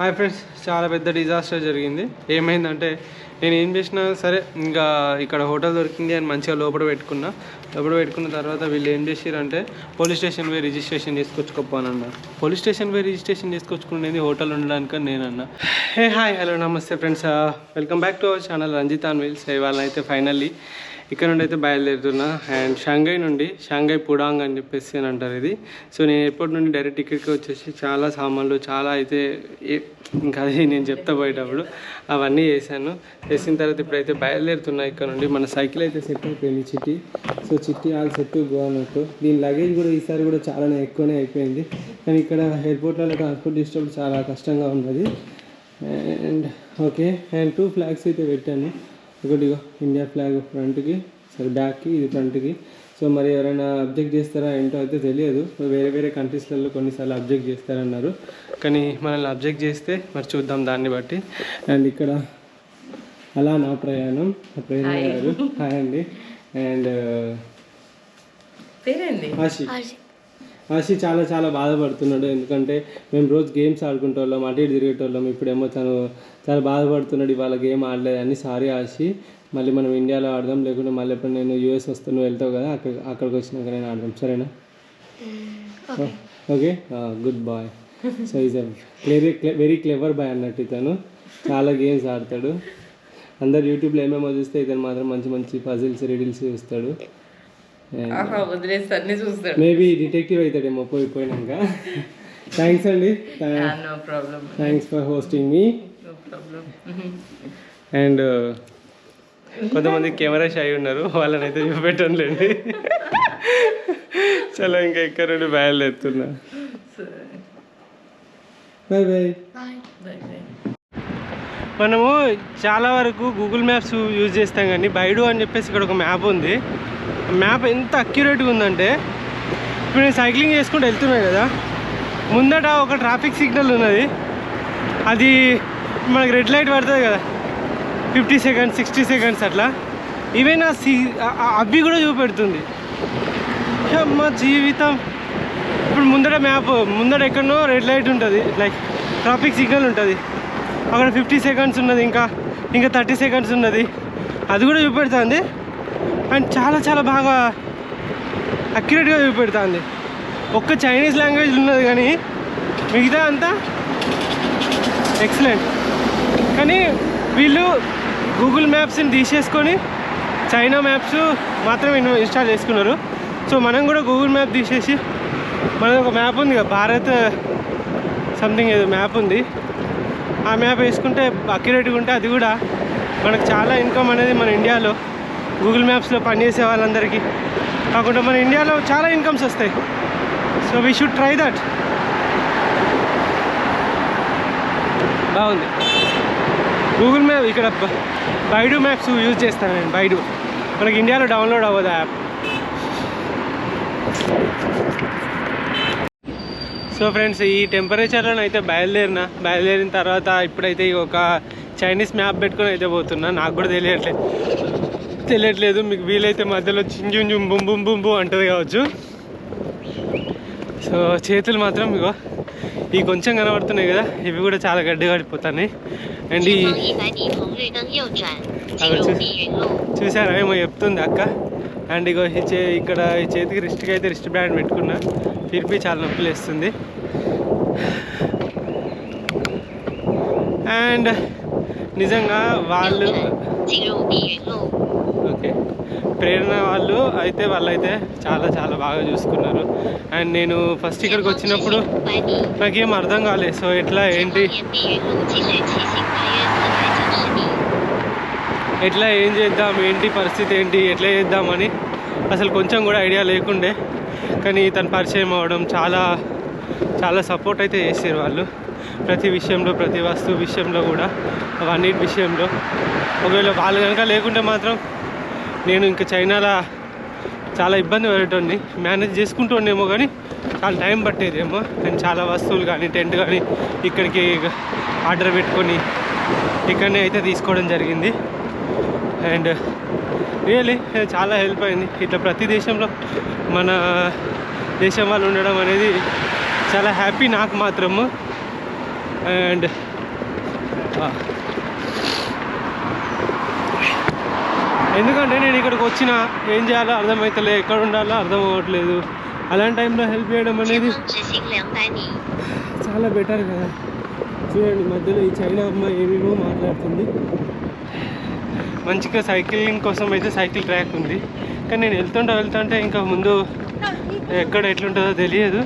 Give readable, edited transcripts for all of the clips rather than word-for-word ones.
Hi friends, చాలా పెద్ద disaster జరిగింది. ఏమైందంటే నేను ఏం చేసినా సరే ఇంకా ఇక్కడ హోటల్ దొరికింది అని మంచిగా లోపల పెట్టుకున్న తర్వాత వీళ్ళు ఏం చేసారంటే పోలీస్ స్టేషన్ పోయి రిజిస్ట్రేషన్ తీసుకొచ్చుకోపోనన్నారు. పోలీస్ స్టేషన్ పోయి రిజిస్ట్రేషన్ తీసుకొచ్చుకునేది హోటల్ ఉండడానికి నేనన్నా. హాయ్ హలో నమస్తే friends, welcome back to our channel Ranjith on wheels. ఇవాళ అయితే ఫైనల్లీ ఇక్కడ నుండి అయితే బయలుదేరుతున్నా. అండ్ షాంఘై పుడాంగ్ అని చెప్పేసి అని అంటారు ఇది. సో నేను ఎయిర్పోర్ట్ నుండి డైరెక్ట్ ఇక్కడికి వచ్చేసి చాలా సామాన్లు చాలా అయితే ఇంకా అది నేను చెప్తా పోయేటప్పుడు అవన్నీ చేసిన తర్వాత ఇప్పుడైతే బయలుదేరుతున్నా ఇక్కడ నుండి. మన సైకిల్ అయితే సెట్ అయిపోయింది చిట్టి ఆల్ సెట్ గో అన్నట్టు. దీని లగేజ్ కూడా ఈసారి కూడా చాలా ఎక్కువనే అయిపోయింది. కానీ ఇక్కడ ఎయిర్పోర్ట్లలో ట్రాన్స్పోర్ట్ చేసేటప్పుడు చాలా కష్టంగా ఉన్నది. అండ్ ఓకే, అండ్ 2 ఫ్లాగ్స్ అయితే పెట్టాను. ఒకటి ఇండియా ఫ్లాగ్ ఫ్రంట్కి, బ్యాక్కి, ఇది ఫ్రంట్కి. సో మరి ఎవరైనా అబ్జెక్ట్ చేస్తారా ఏంటో అయితే తెలియదు. వేరే కంట్రీస్లలో కొన్నిసార్లు అబ్జెక్ట్ చేస్తారన్నారు, కానీ మనల్ని అబ్జెక్ట్ చేస్తే మరి చూద్దాం దాన్ని బట్టి. అండ్ ఇక్కడ అలా నా ప్రయాణం గారు హాయ్ అండి. అండ్ ఆశి చాలా బాధపడుతున్నాడు. ఎందుకంటే మేము రోజు గేమ్స్ ఆడుకుంటోళ్ళం, అటు ఇటు తిరిగేటోళ్ళం. ఇప్పుడేమో తను చాలా బాధపడుతున్నాడు, ఇవాళ గేమ్ ఆడలేదని. సారీ ఆశి, మళ్ళీ మనం ఇండియాలో ఆడదాం, లేకుంటే మళ్ళీ ఎప్పుడు నేను యూఎస్ వస్తాను, నువ్వు వెళ్తావు కదా, అక్కడికి వచ్చినాక నేను ఆడదాం, సరేనా? Okay, good boy. So is a very clever boy అన్నట్టు. ఇతను చాలా గేమ్స్ ఆడతాడు. అందరు యూట్యూబ్లో ఏమేమో చూస్తే ఇతను మాత్రం మంచి పజిల్స్ రిడిల్స్ చూస్తాడు. మేబీ డిటెక్టివ్ అవుతాడేమో పోయినాక. థ్యాంక్స్ అండి, thanks for hosting me. And కొంతమంది కెమెరా షై ఉన్నారు, వాళ్ళని అయితే చూపెట్టండి. చలో ఇంకా ఇక్కడ నుండి బయలుదేరుతున్నా. Bye bye. మనము చాలా వరకు గూగుల్ మ్యాప్స్ యూజ్ చేస్తాం, కానీ బైడు అని చెప్పేసి ఇక్కడ ఒక మ్యాప్ ఉంది. మ్యాప్ ఎంత అక్యురేట్గా ఉందంటే, ఇప్పుడు నేను సైక్లింగ్ చేసుకుంటూ వెళ్తున్నాను కదా, ముందట ఒక ట్రాఫిక్ సిగ్నల్ ఉన్నది, అది మనకి రెడ్ లైట్ పడుతుంది కదా, 50 సెకండ్స్ 60 సెకండ్స్ అట్లా. ఈవెన్ అవి కూడా చూపెడుతుంది. మా జీవితం ఇప్పుడు ముందర ఎక్కడనో రెడ్ లైట్ ఉంటుంది, లైక్ ట్రాఫిక్ సిగ్నల్ ఉంటుంది, అక్కడ 50 సెకండ్స్ ఉన్నది, ఇంకా 30 సెకండ్స్ ఉన్నది, అది కూడా చూపెడుతుంది. అండ్ చాలా బాగా అక్యురేట్గా చూపెడుతుంది. ఒక్క చైనీస్ లాంగ్వేజ్ ఉన్నది, కానీ మిగతా అంతా ఎక్సలెంట్. కానీ వీళ్ళు గూగుల్ మ్యాప్స్ని తీసేసుకొని చైనా మ్యాప్స్ మాత్రమే ఇన్స్టాల్ చేసుకున్నారు. సో మనం కూడా గూగుల్ మ్యాప్ తీసేసి, మనది ఒక మ్యాప్ ఉంది కదా, భారత్ సంథింగ్ ఏదో మ్యాప్ ఉంది, ఆ మ్యాప్ వేసుకుంటే అక్యురేట్గా ఉంటే అది కూడా మనకు చాలా ఇన్కమ్ అనేది మన ఇండియాలో గూగుల్ మ్యాప్స్లో పనిచేసే వాళ్ళందరికీ కాకుండా మన ఇండియాలో చాలా ఇన్కమ్స్ వస్తాయి. So we should try that. బాగుంది గూగుల్ మ్యాప్. ఇక్కడ బైడు మ్యాప్స్ యూజ్ చేస్తాను నేను. బైడు మనకి ఇండియాలో డౌన్లోడ్ అవ్వదు యాప్. సో ఫ్రెండ్స్, ఈ టెంపరేచర్లో అయితే బయలుదేరిన తర్వాత ఇప్పుడైతే ఒక చైనీస్ మ్యాప్ పెట్టుకొని అయితే పోతున్నా. నాకు కూడా తెలియట్లేదు, మీకు వీలైతే మధ్యలో చింజుంజుం బుంబు అంటది కావచ్చు. సో చేతులు మాత్రం ఇగో ఈ కొంచెం కనబడుతున్నాయి కదా, ఇవి కూడా చాలా గడ్డి పడిపోతున్నాయి. అండ్ చూసారా ఏమో చెప్తుంది అక్క. అండ్ ఇగో ఇక్కడ ఈ చేతికి రిస్ట్కి అయితే రిస్ట్ బ్యాండ్ పెట్టుకున్నా, తిరిపి చాలా నొప్పి లేస్తుంది. అండ్ నిజంగా వాళ్ళు ఓకే ప్రేరణ వాళ్ళైతే చాలా బాగా చూసుకున్నారు. అండ్ నేను ఫస్ట్ ఇక్కడికి వచ్చినప్పుడు నాకేం అర్థం కాలేదు. సో ఎట్లా ఏం చేద్దాం, పరిస్థితి ఏంటి, ఎట్లా చేద్దామని అసలు కొంచెం కూడా ఐడియా లేకుండే. కానీ తను పరిచయం అవ్వడం చాలా సపోర్ట్ అయితే చేసారు వాళ్ళు, ప్రతి విషయంలో, ప్రతి వస్తువు విషయంలో కూడా, అవన్నిటి విషయంలో. ఒకవేళ వాళ్ళు కనుక లేకుంటే మాత్రం నేను ఇంకా చైనాలో చాలా ఇబ్బంది పడేటోని, మేనేజ్ చేసుకుంటుండేమో, కానీ చాలా టైం పట్టేదేమో. అండ్ చాలా వస్తువులు కానీ టెంట్ కానీ ఇక్కడికి ఆర్డర్ పెట్టుకొని ఇక్కడనే అయితే తీసుకోవడం జరిగింది. అండ్ రియల్లీ చాలా హెల్ప్ అయింది. ఇట్లా ప్రతి దేశంలో మన దేశం వాళ్ళు ఉండడం అనేది చాలా హ్యాపీ నాకు మాత్రము. అండ్ ఎందుకంటే నేను ఇక్కడికి వచ్చిన ఏం చేయాలో అర్థమవుతలేదు, ఎక్కడ ఉండాలో అర్థం అవ్వట్లేదు. అలాంటి టైంలో హెల్ప్ చేయడం అనేది చాలా బెటర్ కదా. చూడండి మధ్యలో ఈ చైనా అమ్మాయి ఏమేమో మాట్లాడుతుంది. మంచిగా సైక్లింగ్ కోసం అయితే సైకిల్ ట్రాక్ ఉంది, కానీ నేను వెళ్తుంటే ఇంకా ముందు ఎక్కడ ఎట్లుంటుందో తెలియదు.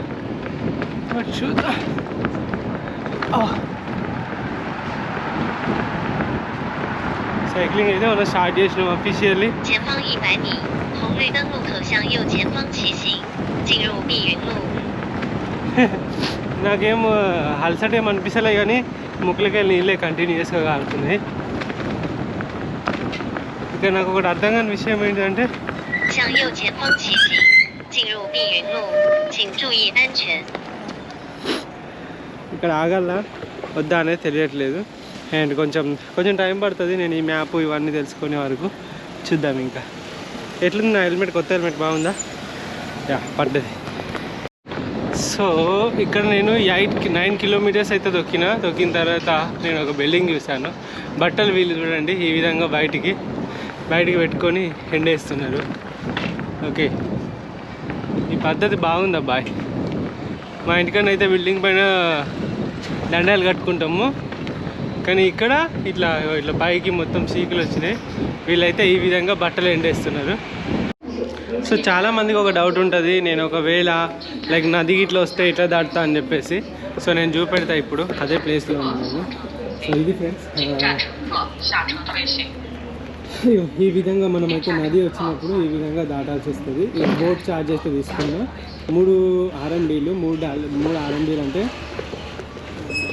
బట్ చూద్దాం. సైక్లింగ్ అయితే మనం స్టార్ట్ చేసినాం అఫీషియల్లీ. నాకేం అలసట ఏం అనిపిస్తలే, కానీ ముక్కులకి నీళ్ళే కంటిన్యూస్గా కాలుతున్నాయి. ఇక నాకు ఒకటి అర్థం కాని విషయం ఏంటంటే ఇక్కడ ఆగాలా వద్దా అనేది తెలియట్లేదు. అండ్ కొంచెం టైం పడుతుంది. నేను ఈ మ్యాప్ ఇవన్నీ తెలుసుకునే వరకు చూద్దాం. ఇంకా ఎట్లుంది నా హెల్మెట్? కొత్త హెల్మెట్ బాగుందా? యా, పడ్డది. సో ఇక్కడ నేను 9 కిలోమీటర్స్ అయితే తొక్కిన తర్వాత నేను ఒక బిల్డింగ్ చూశాను. బట్టలు వీళ్ళు చూడండి ఈ విధంగా బయటికి పెట్టుకొని ఎండేస్తున్నారు. ఓకే, ఈ పద్ధతి బాగుంది అబ్బాయి. మా ఇంటికన్నా అయితే బిల్డింగ్ పైన దండాలు కట్టుకుంటాము, కానీ ఇక్కడ ఇట్లా పైకి మొత్తం సీకులు వచ్చినాయి. వీళ్ళైతే ఈ విధంగా బట్టలు ఎండేస్తున్నారు. సో చాలామందికి ఒక డౌట్ ఉంటుంది, నేను ఒకవేళ లైక్ నది ఇట్లా వస్తే ఇట్లా దాటుతా అని చెప్పేసి. సో నేను చూపెడతా ఇప్పుడు అదే ప్లేస్లో ఉన్నాను. సో ఇది ఫ్రెండ్స్, ఈ విధంగా మనమైతే నది వచ్చినప్పుడు ఈ విధంగా దాటాల్సి వస్తుంది. ఈ బోట్ ఛార్జ్ అయితే తీసుకున్నా 3 RMBలు. 3 RMBలు అంటే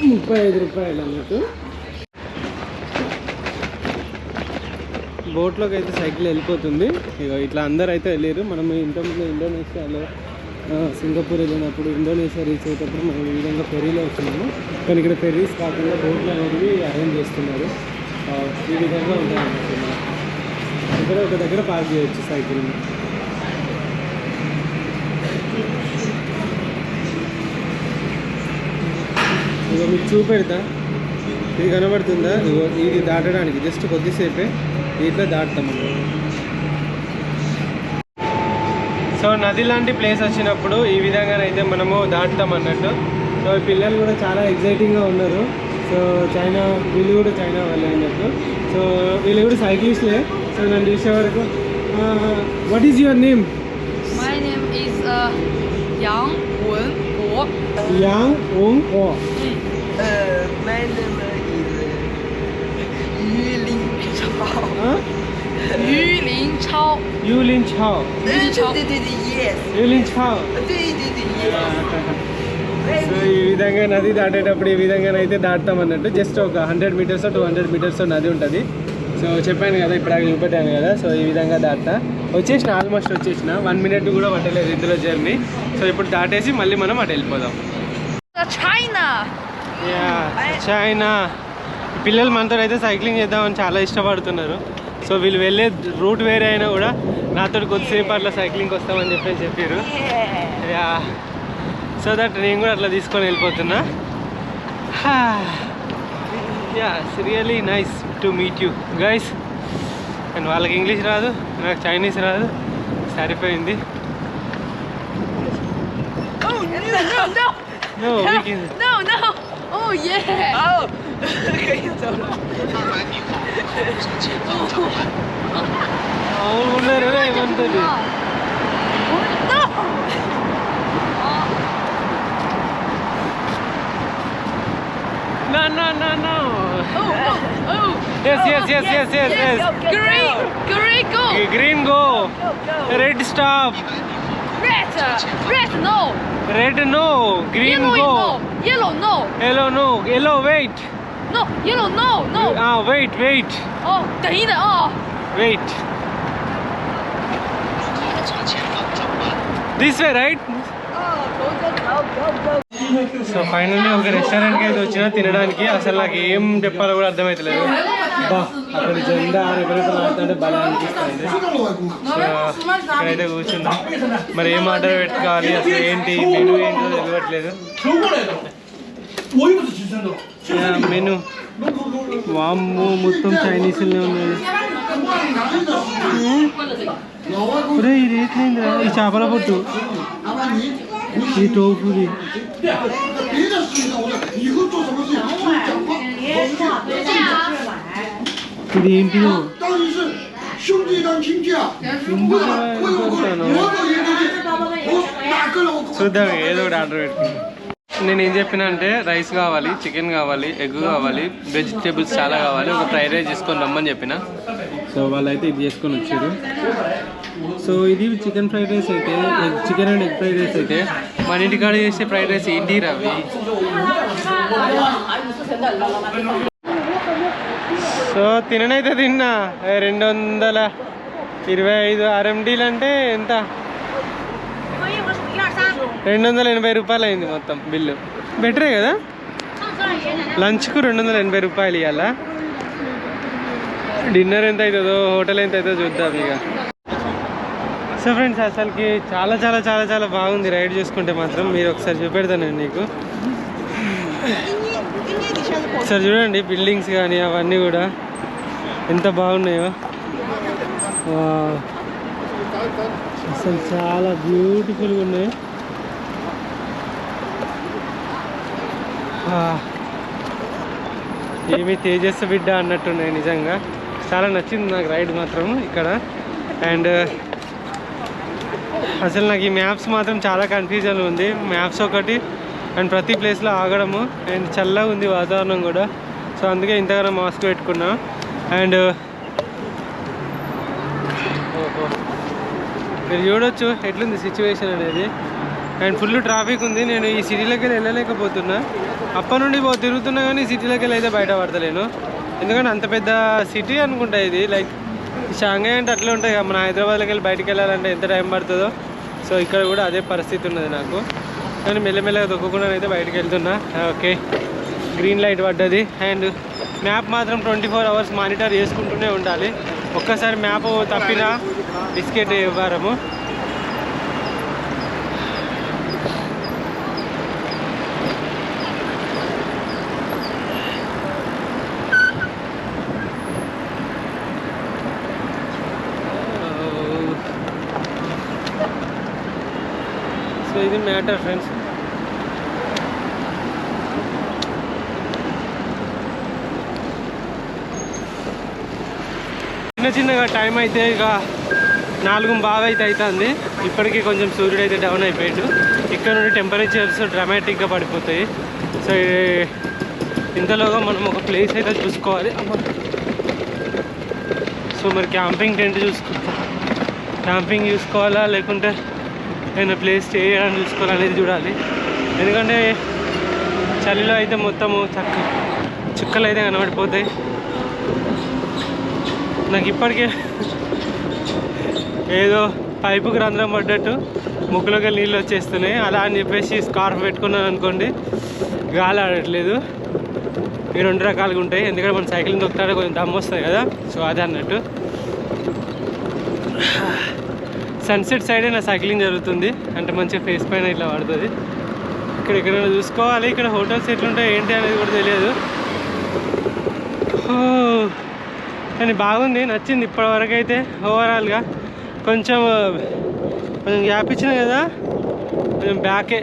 35 రూపాయలు అన్నట్టు. బోట్లోకి అయితే సైకిల్ వెళ్ళిపోతుంది. ఇక ఇట్లా అందరు అయితే వెళ్ళారు. మనం ఇంతకుముందు ఇండోనేషియాలో సింగపూర్ వెళ్ళినప్పుడు ఇండోనేషియా రీచ్ అయ్యేటప్పుడు మనం ఈ విధంగా ఫెర్రీలో వచ్చినాము. కానీ ఇక్కడ ఫెర్రీస్ కాకుండా బోట్లు అనేవి అరేంజ్ చేస్తున్నారు. ఈ విధంగా ఉంటాయి అన్నమాట. ఇక్కడ ఒక దగ్గర పార్క్ చేయొచ్చు సైకిల్ని. ఇక మీకు చూపెడతా, ఇది కనబడుతుందా? ఇది దాటడానికి జస్ట్ కొద్దిసేపే ఇట్లా దాటుతామన్నమాట. సో నది లాంటి ప్లేస్ వచ్చినప్పుడు ఈ విధంగానైతే మనము దాటుతాం అన్నట్టు. సో పిల్లలు కూడా చాలా ఎగ్జైటింగ్గా ఉన్నారు. సో వీళ్ళు కూడా చైనా వాళ్ళే అన్నట్టు. సో వీళ్ళు కూడా సైక్లిస్ట్లే. సో నన్ను చూసే వరకు what is your name? My name is Yang Wenguo. Yang Wenguo. My name is Yulin Chao. Yulin Chao. Yulin Chao. Yes. Yulin Chao. Yes. So ఈ విధంగా నది దాటేటప్పుడు ఈ విధంగానైతే దాటుతాం అన్నట్టు. జస్ట్ ఒక 100 మీటర్స్ 200 మీటర్స్ నది ఉంటుంది. సో చెప్పాను కదా, ఇప్పుడు అక్కడ చూపెట్టాను కదా. సో ఈ విధంగా దాటా ఆల్మోస్ట్ వచ్చేసిన 1 మినిట్ కూడా పట్టలేదు ఇందులో జర్నీ. సో ఇప్పుడు దాటేసి మళ్ళీ మనం అటు వెళ్ళిపోదాం. చైనా పిల్లలు మనతో అయితే సైక్లింగ్ చేద్దామని చాలా ఇష్టపడుతున్నారు. సో వీళ్ళు వెళ్ళే రూట్ వేరే అయినా కూడా నాతో కొద్దిసేపు అట్లా సైక్లింగ్కి వస్తామని చెప్పారు. యా, సో దట్ నేను కూడా అట్లా తీసుకొని వెళ్ళిపోతున్నా. Yeah, it's really nice to meet you guys. And వాళ్ళకి ఇంగ్లీష్ రాదు, నాకు చైనీస్ రాదు, సరిపోయింది. ఉన్నారు ఏమంటుంది. No. Yes. Green go. Red stop. Red no. Red no. Green go. Yellow no. Yellow wait. No, yellow no. Wait. 哦，等一等哦。Wait. This way, right? So finally ఒక రెస్టారెంట్కి అయితే వచ్చినా తినడానికి. అసలు నాకు ఏం చెప్పాలో కూడా అర్థమవుతలేదు. అక్కడ జెండా రెపరెపలాడుతుంటే బలం అనిపిస్తుంది. ఇక్కడైతే కూర్చున్నా. మరి ఏం ఆర్డర్ పెట్టుకోవాలి, అసలు ఏంటి మెనూ ఏంటో తెలియట్లేదు. మెను వామ్మో మొత్తం చైనీస్లోనే ఉన్నది. ఒరే ఇది ఎట్లయిందిరా? ఈ చేపల పొట్టు, ఈ టోఫుది, ఇది ఏంటిదో చూద్దాం. ఏదో ఒకటి ఆర్డర్ పెట్టుకుందాం. నేను ఏం చెప్పినా అంటే రైస్ కావాలి, చికెన్ కావాలి, ఎగ్ కావాలి, వెజిటేబుల్స్ చాలా కావాలి, ఒక ఫ్రైడ్ రైస్ చేసుకొని రమ్మని చెప్పిన. సో వాళ్ళైతే ఇది చేసుకొని వచ్చారు. సో ఇది చికెన్ ఫ్రైడ్ రైస్ అయితే, chicken and egg fried rice అయితే మన ఇంటికాడ చేసే ఫ్రైడ్ రైస్ ఏంటి రవి. సో తిననైతే తిన్నా 225 RMDలు అంటే ఎంత? 280 రూపాయలు అయింది మొత్తం బిల్లు. బెటరే కదా. లంచ్కు 280 రూపాయలు ఇవ్వాలా. డిన్నర్ ఎంత అవుతుందో, హోటల్ ఎంత అవుతుందో చూద్దాం ఇక. సో ఫ్రెండ్స్ అసలుకి చాలా చాలా చాలా చాలా బాగుంది రైడ్ చేసుకుంటే మాత్రం. మీరు ఒకసారి చూపెడతాను నీకు. ఒకసారి చూడండి బిల్డింగ్స్ కానీ అవన్నీ కూడా ఎంత బాగున్నాయో. అసలు చాలా బ్యూటిఫుల్గా ఉన్నాయి. ఏమి తేజస్సు బిడ్డ అన్నట్టున్నాయి నిజంగా. చాలా నచ్చింది నాకు రైడ్ మాత్రం ఇక్కడ. అండ్ అసలు నాకు ఈ మ్యాప్స్ మాత్రం చాలా కన్ఫ్యూజన్ ఉంది. మ్యాప్స్ ఒకటి అండ్ ప్రతి ప్లేస్లో ఆగడము అండ్ చల్లగా ఉంది వాతావరణం కూడా. సో అందుకే ఇంతగానో మాస్క్ పెట్టుకున్నా. అండ్ మీరు చూడొచ్చు ఎట్లుంది సిచ్యువేషన్ అనేది. అండ్ ఫుల్ ట్రాఫిక్ ఉంది. నేను ఈ సిటీలోకి వెళ్ళలేకపోతున్నా. అప్పటి నుండి తిరుగుతున్నా కానీ సిటీలోకి వెళ్ళి అయితే బయట పడతలేను. ఎందుకంటే అంత పెద్ద సిటీ అనుకుంటా ఇది. లైక్ షాంఘై అంటే అట్లా ఉంటాయి కదా. మన హైదరాబాద్లోకి వెళ్ళి బయటికి వెళ్ళాలంటే ఎంత టైం పడుతుందో, సో ఇక్కడ కూడా అదే పరిస్థితి ఉన్నది నాకు. కానీ మెల్లమెల్లగా దొక్కకుండా అయితే బయటకు వెళ్తున్నా. ఓకే, గ్రీన్ లైట్ పడ్డది. అండ్ మ్యాప్ మాత్రం 24 hours మానిటర్ చేసుకుంటూనే ఉండాలి. ఒక్కసారి మ్యాప్ తప్పినా బిస్కెట్ ఇవ్వరము. సో ఇది మ్యాటర్ ఫ్రెండ్స్. చిన్నగా టైం అయితే ఇక 4:15 అయితే అవుతుంది. ఇప్పటికీ కొంచెం సూర్యుడు అయితే డౌన్ అయిపోయాడు. ఇక్కడ నుండి టెంపరేచర్స్ డ్రామాటిక్గా పడిపోతాయి. సో ఇంతలోగా మనం ఒక ప్లేస్ అయితే చూసుకోవాలి. సో మరి క్యాంపింగ్ టెంట్ క్యాంపింగ్ చూసుకోవాలా లేకుంటే ఏదైనా ప్లేస్ స్టే చేయడానికి చూసుకోవాలనేది చూడాలి. ఎందుకంటే చలిలో అయితే మొత్తము చుక్కలు అయితే కనబడిపోతాయి. నాకు ఇప్పటికే ఏదో పైపుకి రంధ్రం పడ్డట్టు ముక్కులోకి నీళ్ళు వచ్చేస్తున్నాయి. అలా అని చెప్పేసి స్కార్ఫ్ పెట్టుకున్నాను అనుకోండి, గాలి ఆడట్లేదు. ఈ 2 రకాలుగా ఉంటాయి. ఎందుకంటే మన సైకిల్ దొక్కుతాడే కొంచెం దమ్ వస్తుంది కదా. సో అదే అన్నట్టు. సన్సెట్ సైడే నా సైక్లింగ్ జరుగుతుంది. అంటే మంచిగా ఫేస్ పైన ఇట్లా పడుతుంది. ఇక్కడ చూసుకోవాలి. ఇక్కడ హోటల్స్ ఎట్లుంటాయి ఏంటి అనేది కూడా తెలియదు. కానీ బాగుంది, నచ్చింది ఇప్పటివరకు అయితే. ఓవరాల్గా కొంచెం గ్యాప్ ఇచ్చిన కదా, కొంచెం బ్యాకే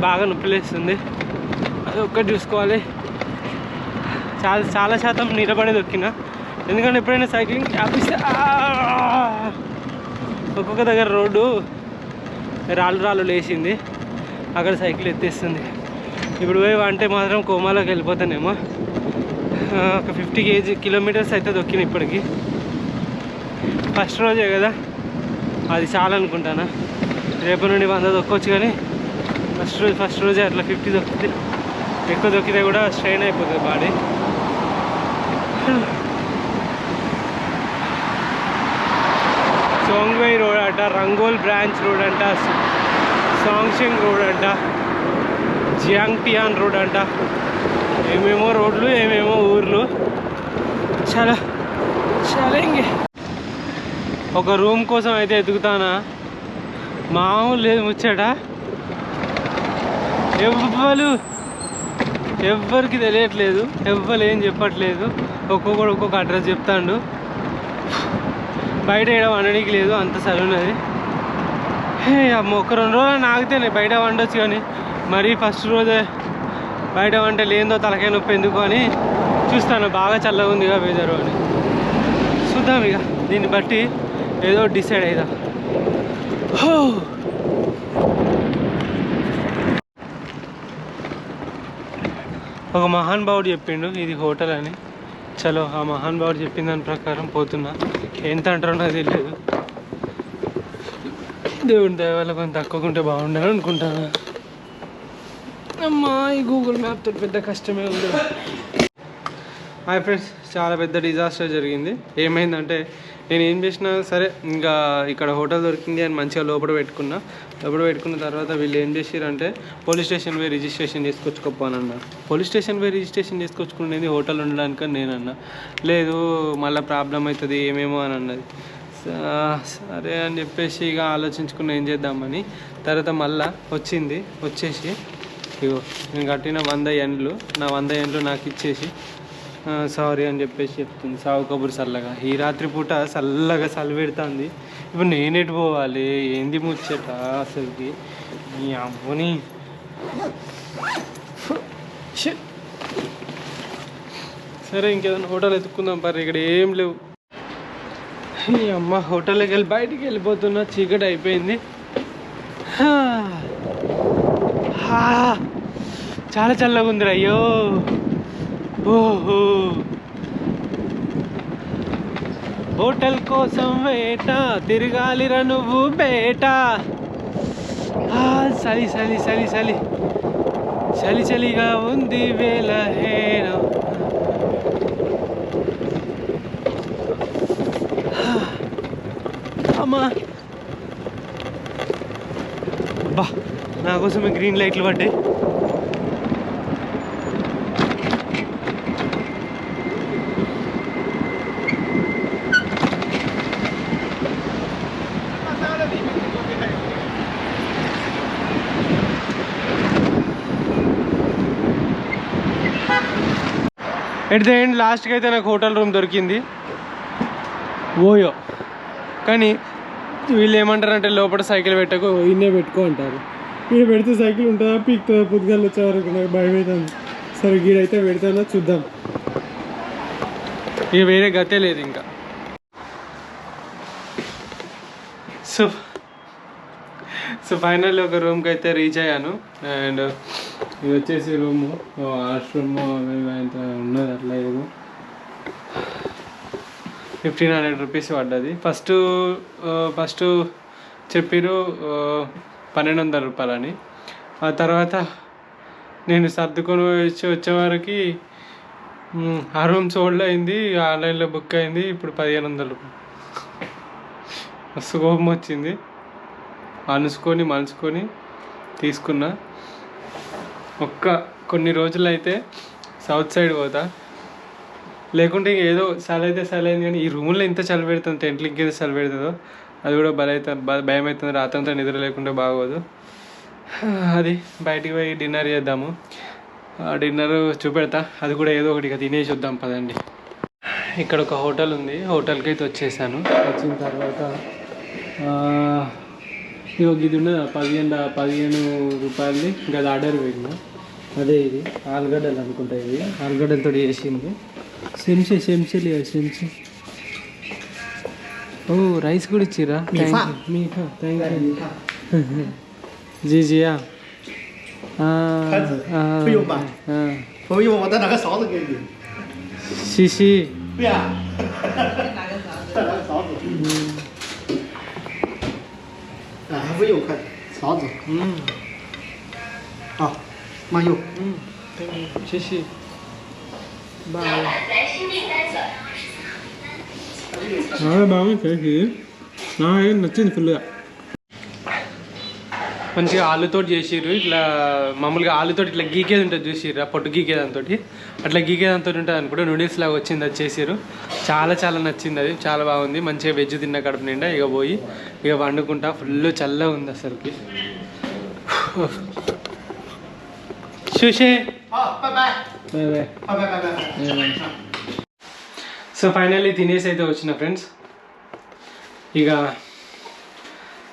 బాగా నొప్పిలేస్తుంది. అది ఒక్కటి చూసుకోవాలి. చాలా శాతం నిలబడే దొక్కిన. ఎందుకంటే ఎప్పుడైనా సైక్లింగ్ గ్యాప్ ఇస్తే ఒక్కొక్క దగ్గర రోడ్డు రాళ్ళు లేచింది, అక్కడ సైకిల్ ఎత్తేస్తుంది. ఇప్పుడు పోయి అంటే మాత్రం కోమాలోకి వెళ్ళిపోతానేమో. ఒక 50 కిలోమీటర్స్ అయితే దొక్కిన ఇప్పటికి. ఫస్ట్ రోజే కదా, అది చాలా అనుకుంటాను. రేపు నుండి 100 దొక్కొచ్చు. కానీ ఫస్ట్ రోజే అట్లా 50 దొక్కితే, ఎక్కువ దొక్కితే కూడా స్ట్రెయిన్ అయిపోతుంది బాడీ. సోంగ్వై రోడ్ అంట, రంగోల్ బ్రాంచ్ రోడ్ అంట, సాంగ్షెంగ్ రోడ్ అంట, జియాంగ్టియాన్ రోడ్ అంట. ఏమేమో రోడ్లు, ఏమేమో ఊర్లు. చాలా ఒక రూమ్ కోసం అయితే ఎదుగుతానా, మామూలు లేదు ముచ్చట. ఎవ్వరికి తెలియట్లేదు, ఎవ్వరు ఏం చెప్పట్లేదు. ఒక్కొక్కడు ఒక్కొక్క అడ్రస్ చెప్తాడు. బయట ఏడ వండడానికి లేదు, అంత చదువున్నది. అమ్మ ఒక 2 రోజులు ఆగితేనే బయట వండొచ్చు, కానీ మరీ ఫస్ట్ రోజే బయట వంట లేదో తలకాయ నొప్పి ఎందుకు అని చూస్తాను. బాగా చల్లగా ఉందిగా వెదరు అని చూద్దాం. ఇక దీన్ని బట్టి ఏదో డిసైడ్ అయిదా. ఒక మహానుభావుడు చెప్పిండు ఇది హోటల్ అని. చలో ఆ మహానుభావుడు చెప్పిన దాని ప్రకారం పోతున్నా. ఎంత అంటారో నాకు తెలియదు. దేవుని దయ వల్ల కొంచెం తక్కువకుంటే బాగుండాలి అనుకుంటాను. అమ్మా ఈ గూగుల్ మ్యాప్తో పెద్ద కష్టమే ఉంది. హాయ్ ఫ్రెండ్స్, చాలా పెద్ద డిజాస్టర్ జరిగింది. ఏమైందంటే నేను ఏం చేసినా సరే ఇంకా ఇక్కడ హోటల్ దొరికింది అని మంచిగా లోపల పెట్టుకున్న తర్వాత వీళ్ళు ఏం చేసిరంటే పోలీస్ స్టేషన్ పోయి రిజిస్ట్రేషన్ చేసుకొచ్చుకోపోనన్నా. పోలీస్ స్టేషన్ పోయి రిజిస్ట్రేషన్ చేసుకొచ్చుకునేది హోటల్ ఉండడానికి నేనన్నా. లేదు మళ్ళీ ప్రాబ్లం అవుతుంది ఏమేమో అని అన్నది. సరే అని చెప్పేసి ఇక ఆలోచించుకుని ఏం చేద్దామని తర్వాత మళ్ళీ వచ్చేసి ఇగో నేను కట్టిన 100 ఏండ్లు నా 100 ఏండ్లు నాకు ఇచ్చేసి సారీ అని చెప్పేసి చెప్తుంది. సాగు కబురు చల్లగా. ఈ రాత్రి పూట చల్లగా చలి పెడుతుంది. ఇప్పుడు నేనేటి పోవాలి, ఏంది ముచ్చట అసలుకి ఈ అమ్మని. సరే ఇంకేదైనా హోటల్ ఎత్తుక్కుందాం పర్రి, ఇక్కడ ఏం లేవు. ఈ అమ్మ హోటల్కి వెళ్ళి బయటికి వెళ్ళిపోతున్నా, చీకటి అయిపోయింది. చాలా చల్లగా ఉందిరా. అయ్యో ఓహో హోటల్ కోసం వేట తిరగాలిరా నువ్వు బేట. చలి చలి చలి చలి చలి చలిగా ఉంది వేళ హేన. అమ్మా బా నా కోసమే గ్రీన్ లైట్లు పడ్డాయి. ఎట్ ద ఎండ్ లాస్ట్కి అయితే నాకు హోటల్ రూమ్ దొరికింది. ఓయో కానీ వీళ్ళు ఏమంటారంటే లోపల సైకిల్ పెట్టకు ఇన్నే పెట్టుకో అంటారు. ఈడ పెడితే సైకిల్ ఉంటుందా పీక్తుందా పొద్దుగాలు వచ్చే వరకు నాకు భయం అవుతుంది. సరే గీడైతే పెడతానో చూద్దాం. ఇక వేరే గతే లేదు ఇంకా. సో ఫైనల్లీ ఒక రూమ్కి అయితే రీచ్ అయ్యాను. అండ్ ఇది వచ్చేసి రూము, వాష్రూమ్ అంత ఉన్నది అట్లా ఏదో 1500 రూపీస్ పడ్డది. ఫస్ట్ చెప్పిరు 1200 రూపాయలని. ఆ తర్వాత నేను సర్దుకొని వచ్చేవరకు ఆ రూమ్ సోల్డ్ అయింది, ఆన్లైన్లో బుక్ అయింది. ఇప్పుడు 1500 రూపాయలు. మస్తు కోపం వచ్చింది. మలుచుకొని తీసుకున్నా. కొన్ని రోజులు అయితే సౌత్ సైడ్ పోతా, లేకుంటే ఏదో చలి అయితే చలి అయింది. కానీ ఈ రూమ్లో ఇంత చలి పెడుతుంది, టెంట్లు ఇంకేదో చలి పెడుతుందో అది కూడా భయం అవుతుంది. రాత్రంతా నిద్ర లేకుంటే బాగోదు. అది బయటికి పోయి డిన్నర్ చేద్దాము. డిన్నర్ చూపెడతా, అది కూడా ఏదో ఒకటి ఇక తినేసి వద్దాం పదండి. ఇక్కడ ఒక హోటల్ ఉంది, హోటల్కి అయితే వచ్చేసాను. వచ్చిన తర్వాత ఇది ఉన్నది 15 రూపాయలది ఇంకా అది ఆర్డర్ పెట్టిన. అదే ఇది ఆలుగడ్డలు అనుకుంటా, ఇది ఆలుగడ్డలతో చేసింది. శంషి ఓ రైస్ కూడా ఇచ్చిరా. Thank you జీజియా. 不用吧？不用，我再拿个勺子给你。西西。对呀。再拿个勺子。还不用，快勺子。好，慢用。谢谢。బాగా నాకేం నచ్చింది ఫుల్గా. మంచిగా ఆలుతో చేసిర్రు. ఇట్లా మామూలుగా ఆలుతో ఇట్లా గీకేది ఉంటుంది చూసిర్రు, పొట్టు గీకేదాంతో అట్లా గీకేదాంతో ఉంటుంది అనుకుంటే నూడిల్స్ లాగా వచ్చింది. అది చేసిర్రు, చాలా నచ్చింది. అది చాలా బాగుంది. మంచిగా వెజ్ తిన్న కడుపు నిండా. ఇక వండుకుంటా. ఫుల్ చల్లగా ఉంది అసలుకి. చూసే拜拜 బాయ్ బాయ్. 拜拜。 సో ఫైనల్లీ తినేసి అయితే వచ్చిన ఫ్రెండ్స్. ఇక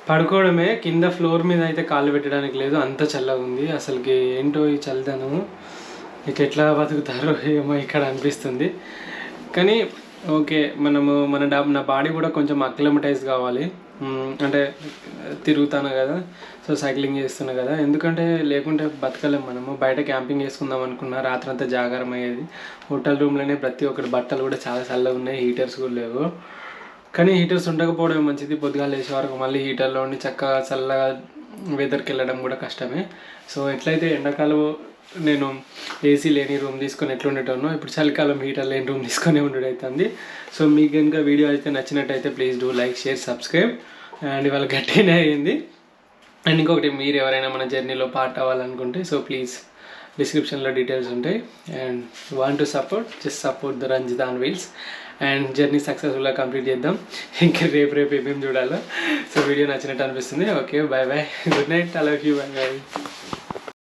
పడుకోవడమే, కింద ఫ్లోర్ మీద అయితే కాళ్ళు పెట్టడానికి లేదు, అంత చల్లగా ఉంది. అసలుకి ఏంటో ఈ చల్లదనము, ఇక ఎట్లా బతుకుతారో ఏమో ఇక్కడ అనిపిస్తుంది. కానీ ఓకే, నా బాడీ కూడా కొంచెం అక్లమటైజ్ కావాలి. అంటే తిరుగుతాను కదా, సో సైక్లింగ్ చేస్తున్నా కదా, ఎందుకంటే లేకుంటే బతకలేము మనము. బయట క్యాంపింగ్ చేసుకుందాం అనుకున్నా, రాత్రంతా జాగారం అయ్యేది. హోటల్ రూమ్లోనే ప్రతి ఒక్కటి, బట్టలు కూడా చాలా చల్లగా ఉన్నాయి, హీటర్స్ కూడా లేవు. కానీ హీటర్స్ ఉండకపోవడం మంచిది, పొద్దుగా లేచే వరకు మళ్ళీ హీటర్లో ఉండి చక్కగా చల్లగా వెదర్కి వెళ్ళడం కూడా కష్టమే. సో ఎట్లయితే ఎండాకాలం నేను ఏసీ లేని రూమ్ తీసుకొని ఎట్లుండేటోనో, ఇప్పుడు చలికాలం హీటర్ లేని రూమ్ తీసుకొని ఉండేటవుతుంది. సో మీకు కనుక వీడియో అయితే నచ్చినట్టయితే please do like, share, subscribe. And ఇవాళ గట్టిగానే అయ్యింది. అండ్ ఇంకొకటి, మీరు ఎవరైనా మన జర్నీలో పార్ట్ అవ్వాలనుకుంటే సో ప్లీజ్ డిస్క్రిప్షన్లో డీటెయిల్స్ ఉంటాయి. And want to support, just support the Ranjith on wheels. And journey సక్సెస్ఫుల్గా కంప్లీట్ చేద్దాం. ఇంకా రేపు ఏమేమి చూడాలో. సో వీడియో నచ్చినట్టు అనిపిస్తుంది. Okay, bye bye, good night, I love you, bye bye.